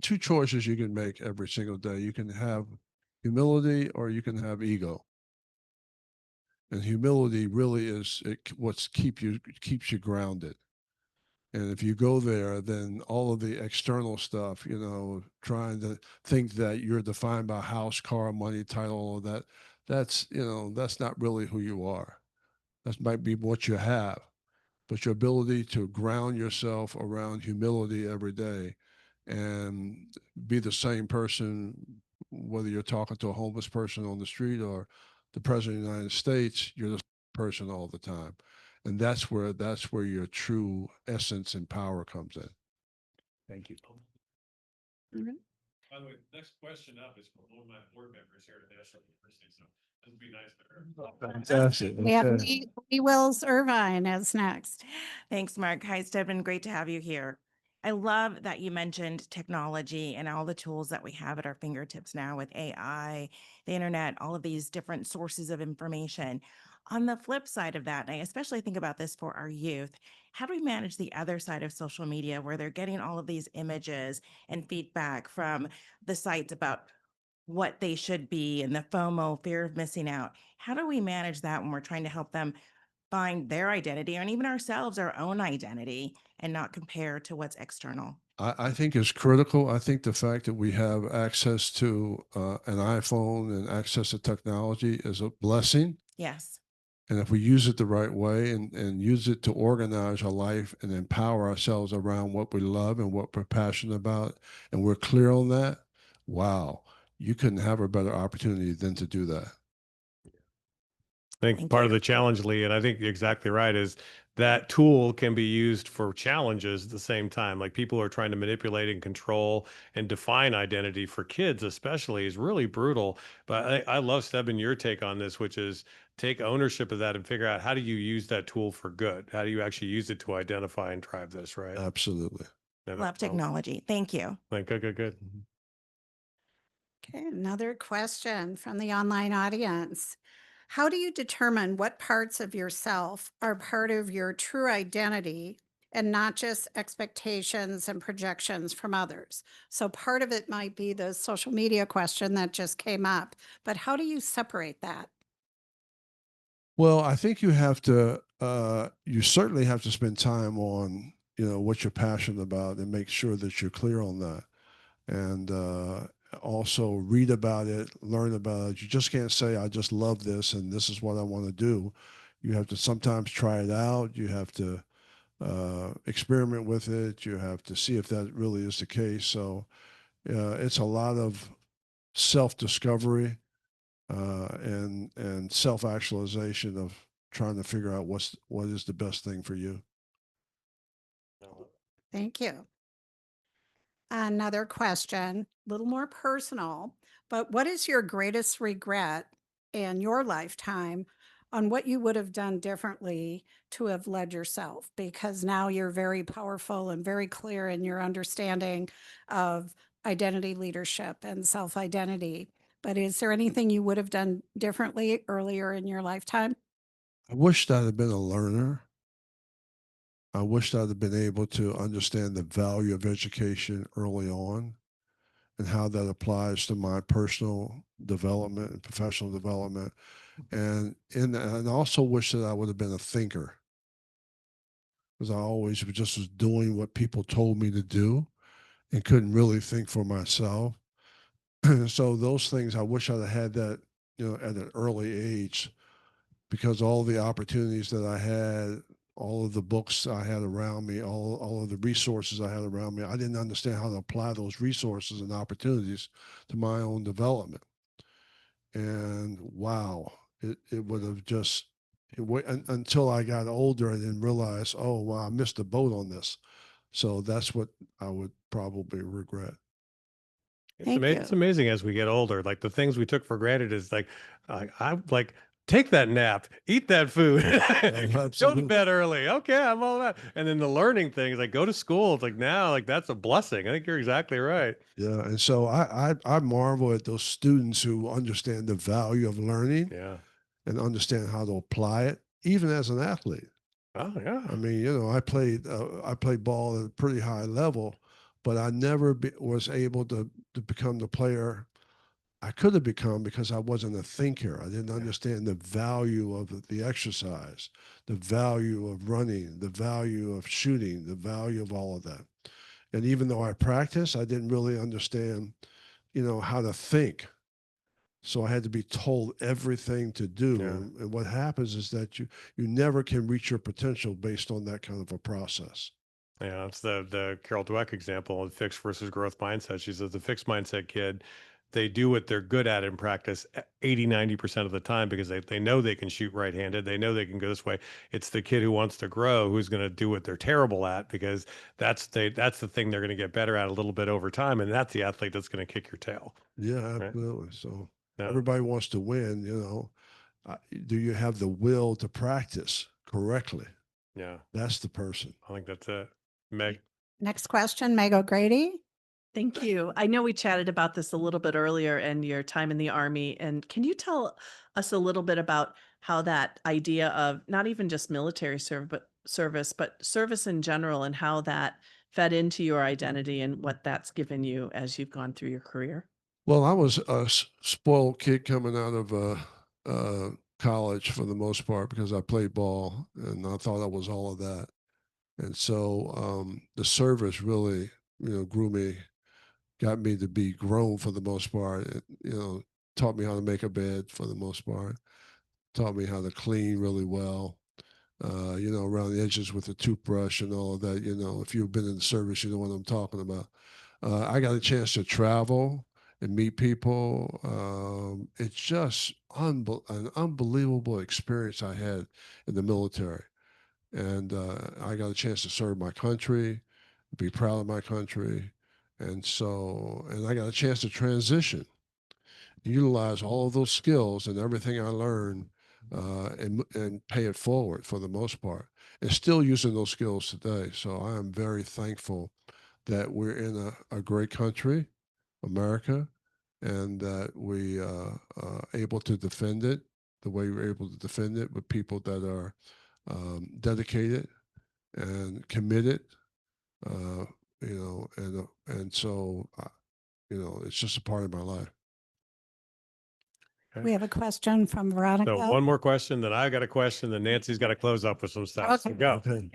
two choices you can make every single day. You can have humility or you can have ego. And humility really is what keeps you grounded. And if you go there, then all of the external stuff, trying to think that you're defined by house, car, money, title, all of that, that's not really who you are. That might be what you have, but your ability to ground yourself around humility every day and be the same person, whether you're talking to a homeless person on the street or the president of the United States, you're the same person all the time. And that's where your true essence and power comes in. Thank you. By the way, next question up is from one of my board members here at National University, so it would be nice to. Fantastic. We have Okay. Lee Wills Irvine as next. Thanks, Mark. Hi, Stedman. Great to have you here. I love that you mentioned technology and all the tools that we have at our fingertips now with AI, the internet, all of these different sources of information. On the flip side of that, and I especially think about this for our youth, how do we manage the other side of social media where they're getting all of these images and feedback from the sites about what they should be and the FOMO, fear of missing out? How do we manage that when we're trying to help them find their identity and even ourselves, our own identity, and not compare to what's external? I think it's critical. I think the fact that we have access to an iPhone and access to technology is a blessing. Yes. And if we use it the right way and use it to organize our life and empower ourselves around what we love and what we're passionate about, and we're clear on that, wow, you couldn't have a better opportunity than to do that. I think Thank part of you. the challenge, Lee, and I think you're exactly right, is that tool can be used for challenges at the same time. Like people are trying to manipulate and control and define identity for kids, especially, is really brutal. But I love, Stedman, your take on this, which is take ownership of that and figure out how do you use that tool for good? How do you actually use it to identify and drive this, right? Absolutely. And, Love technology. Thank you. Like, good. Okay, another question from the online audience. How do you determine what parts of yourself are part of your true identity and not just expectations and projections from others? So part of it might be the social media question that just came up, but how do you separate that? Well, I think you have to, you certainly have to spend time on, what you're passionate about and make sure that you're clear on that. And also read about it, learn about it. You just can't say, I just love this and this is what I want to do. You have to sometimes try it out. You have to experiment with it. You have to see if that really is the case. So it's a lot of self-discovery and self-actualization of trying to figure out what is the best thing for you. Thank you. Another question, a little more personal, but what is your greatest regret in your lifetime on what you would have done differently to have led yourself? Because now you're very powerful and very clear in your understanding of identity leadership and self-identity. But is there anything you would have done differently earlier in your lifetime? I wish I'd have been a learner. I wish I'd have been able to understand the value of education early on and how that applies to my personal development and professional development. And also wish that I would have been a thinker, because I always just was doing what people told me to do and couldn't really think for myself. So those things, I wish I'd have had that, at an early age, because all the opportunities that I had, all of the books I had around me, all of the resources I had around me, I didn't understand how to apply those resources and opportunities to my own development. And wow, it would have just, until I got older and then realized, oh, wow, I missed the boat on this. So that's what I would probably regret. Thank you. It's amazing as we get older, like the things we took for granted is like, I like take that nap, eat that food, go to absolutely. bed early. Okay, I'm all that. And then the learning things, like go to school. It's like now, like that's a blessing. I think you're exactly right. Yeah, and so I marvel at those students who understand the value of learning Yeah. and understand how to apply it, even as an athlete. Oh yeah. I mean, I played ball at a pretty high level, but I never was able to become the player I could have become because I wasn't a thinker. I didn't understand the value of the exercise, the value of running, the value of shooting, the value of all of that. And even though I practiced, I didn't really understand, how to think. So I had to be told everything to do. Yeah. And what happens is that you never can reach your potential based on that kind of a process. Yeah, it's the Carol Dweck example of fixed versus growth mindset. She says the fixed mindset kid they do what they're good at in practice 80, 90% of the time because they know they can shoot right-handed. They know they can go this way. It's the kid who wants to grow who's going to do what they're terrible at because that's the thing they're going to get better at a little bit over time. And that's the athlete that's going to kick your tail. Yeah, Right. absolutely. So Yeah. everybody wants to win, you know. Do you have the will to practice correctly? Yeah. That's the person. I think that's it. Meg. Next question, Meg O'Grady. Thank you. I know we chatted about this a little bit earlier and your time in the Army. And can you tell us a little bit about how that idea of not even just military service, but service in general, and how that fed into your identity and what that's given you as you've gone through your career? Well, I was a spoiled kid coming out of college for the most part because I played ball and I thought I was all of that. And so the service really, you know, grew me, got me to be grown for the most part. It, you know, taught me how to make a bed for the most part, taught me how to clean really well, you know, around the edges with a toothbrush and all of that. You know, if you've been in the service, you know what I'm talking about. I got a chance to travel and meet people. It's just an unbelievable experience I had in the military. And I got a chance to serve my country, be proud of my country. And so, and I got a chance to transition, utilize all of those skills and everything I learned and pay it forward for the most part. And still using those skills today. So I am very thankful that we're in a great country, America, and that we able to defend it the way we're able to defend it with people that are dedicated and committed, you know, and so you know, it's just a part of my life. We have a question from Veronica. So one more question, then I got a question, then Nancy's got to close up with some stuff. So Okay. go. Okay.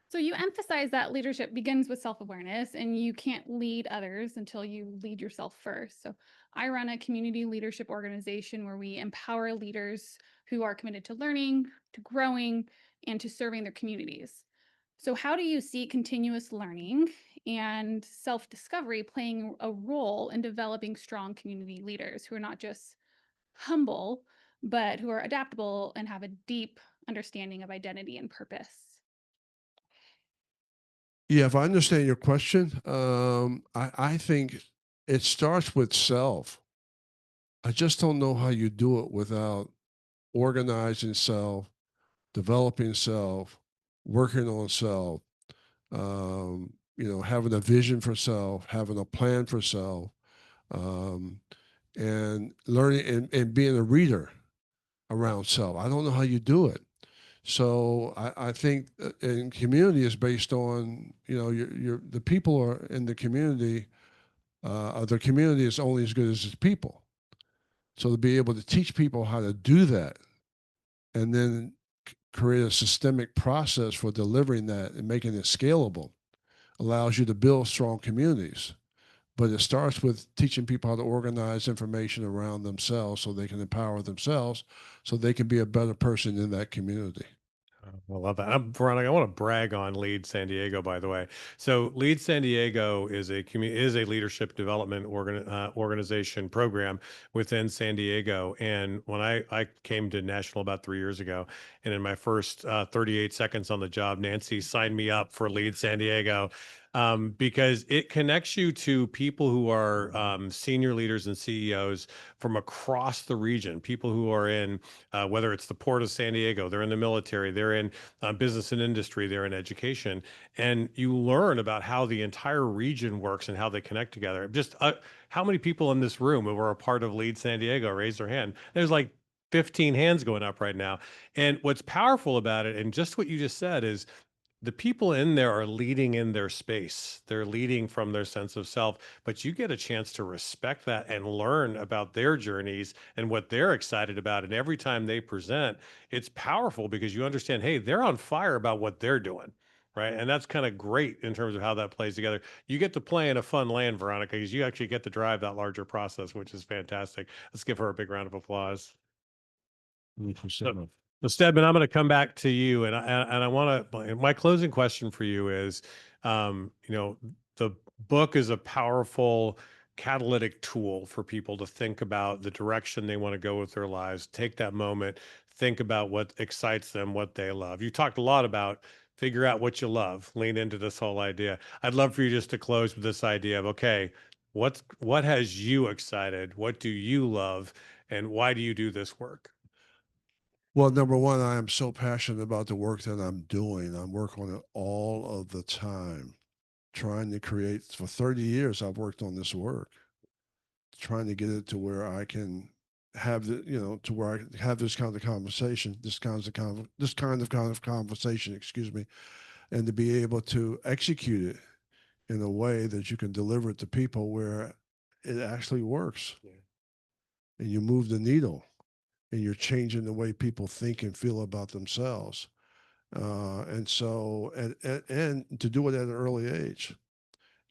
So you emphasize that leadership begins with self-awareness and you can't lead others until you lead yourself first. So I run a community leadership organization where we empower leaders who are committed to learning, to growing, and to serving their communities. So how do you see continuous learning and self-discovery playing a role in developing strong community leaders who are not just humble, but who are adaptable and have a deep understanding of identity and purpose? Yeah, if I understand your question, I think it starts with self. I just don't know how you do it without organizing self, developing self, working on self, you know, having a vision for self, having a plan for self, and learning and being a reader around self. I don't know how you do it. So I think in community is based on, you know, the people are in the community is only as good as its people. So to be able to teach people how to do that and then create a systemic process for delivering that and making it scalable allows you to build strong communities. But it starts with teaching people how to organize information around themselves so they can empower themselves so they can be a better person in that community. I love that. Veronica, I want to brag on Lead San Diego, by the way. So Lead San Diego is a leadership development organization program within San Diego. And when I came to National about 3 years ago, and in my first 38 seconds on the job, Nancy signed me up for Lead San Diego. Because it connects you to people who are senior leaders and CEOs from across the region, people who are in, whether it's the Port of San Diego, they're in the military, they're in business and industry, they're in education, and you learn about how the entire region works and how they connect together. Just how many people in this room who are a part of Lead San Diego raise their hand? There's like 15 hands going up right now. And what's powerful about it, and just what you just said, is the people in there are leading in their space. They're leading from their sense of self, but you get a chance to respect that and learn about their journeys and what they're excited about. And every time they present, it's powerful because you understand, hey, they're on fire about what they're doing. Right. And that's kind of great in terms of how that plays together. You get to play in a fun land, Veronica, because you actually get to drive that larger process, which is fantastic. Let's give her a big round of applause. So Stedman, I'm going to come back to you, and I want to. My closing question for you is, you know, the book is a powerful catalytic tool for people to think about the direction they want to go with their lives, take that moment, think about what excites them, what they love. You talked a lot about figure out what you love, lean into this whole idea. I'd love for you just to close with this idea of, okay, what has you excited? What do you love? And why do you do this work? Well, number one, I am so passionate about the work that I'm doing. I'm working on it all of the time, trying to create. For 30 years, I've worked on this work, trying to get it to where I can have to where I can have this kind of conversation, this kind of conversation, excuse me, and to be able to execute it in a way that you can deliver it to people where it actually works. Yeah. And you move the needle and you're changing the way people think and feel about themselves. And so, and to do it at an early age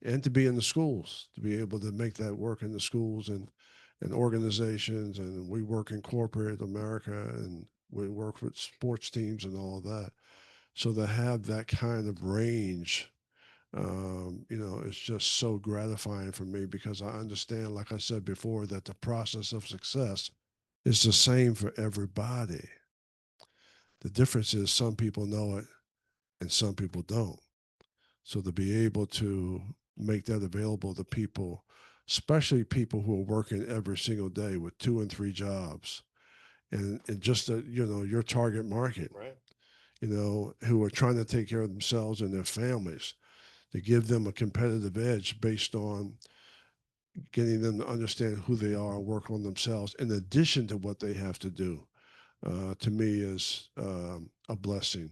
and to be in the schools, to be able to make that work in the schools and organizations. And we work in corporate America and we work with sports teams and all of that. So to have that kind of range, it's just so gratifying for me because I understand, like I said before, that the process of success is the same for everybody. The difference is some people know it and some people don't. So to be able to make that available to people, especially people who are working every single day with 2 and 3 jobs, and just your target market, Right. who are trying to take care of themselves and their families, to give them a competitive edge based on getting them to understand who they are and work on themselves in addition to what they have to do, to me is a blessing,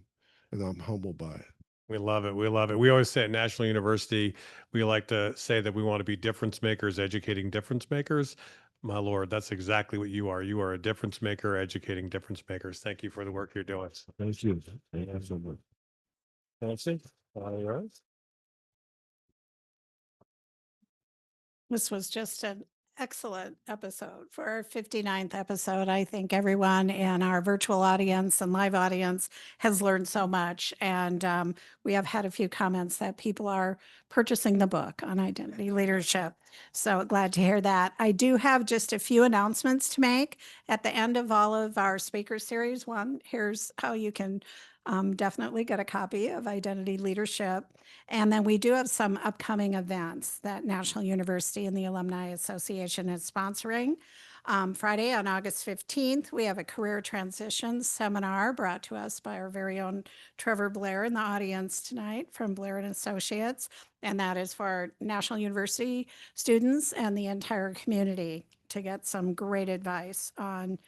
and I'm humbled by it. We love it. We love it. We always say at National University, we like to say that we want to be difference makers, educating difference makers. My Lord, that's exactly what you are. You are a difference maker, educating difference makers. Thank you for the work you're doing. Thank you. Thank you so much. Nancy, all right. This was just an excellent episode for our 59th episode. I think everyone in our virtual audience and live audience has learned so much. And we have had a few comments that people are purchasing the book on identity leadership. So glad to hear that. I do have just a few announcements to make at the end of all of our speaker series. One, here's how you can definitely get a copy of Identity Leadership. And then we do have some upcoming events that National University and the Alumni Association is sponsoring. Friday on August 15th, we have a career transition seminar brought to us by our very own Trevor Blair in the audience tonight from Blair and Associates. And that is for our National University students and the entire community to get some great advice on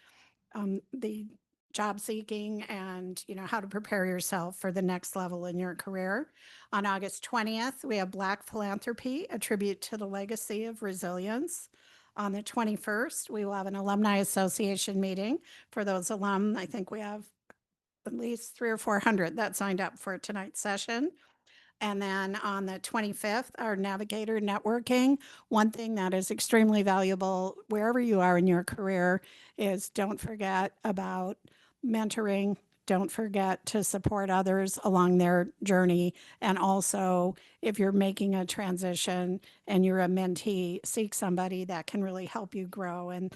the job seeking and how to prepare yourself for the next level in your career. On August 20th, we have Black Philanthropy, a tribute to the legacy of resilience. On the 21st, we will have an Alumni Association meeting for those alum. I think we have at least 300 or 400 that signed up for tonight's session. And then on the 25th, our Navigator Networking. One thing that is extremely valuable wherever you are in your career is don't forget about mentoring. Don't forget to support others along their journey. And also, if you're making a transition and you're a mentee, seek somebody that can really help you grow. And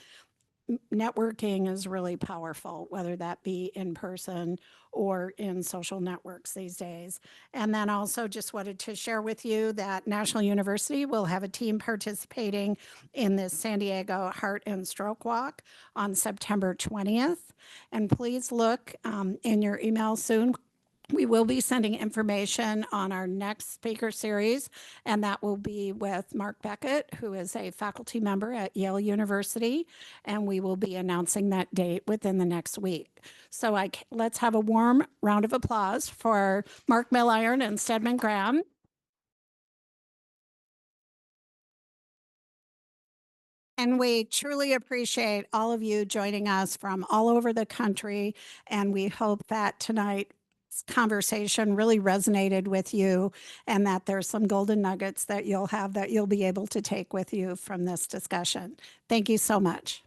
networking is really powerful, whether that be in person or in social networks these days. And then also just wanted to share with you that National University will have a team participating in this San Diego Heart and Stroke Walk on September 20th. And please look in your email soon. We will be sending information on our next speaker series, and that will be with Mark Beckett, who is a faculty member at Yale University, and we will be announcing that date within the next week. So let's have a warm round of applause for Mark Milliron and Stedman Graham. And we truly appreciate all of you joining us from all over the country, and we hope that tonight's conversation really resonated with you and that there's some golden nuggets that you'll be able to take with you from this discussion. Thank you so much.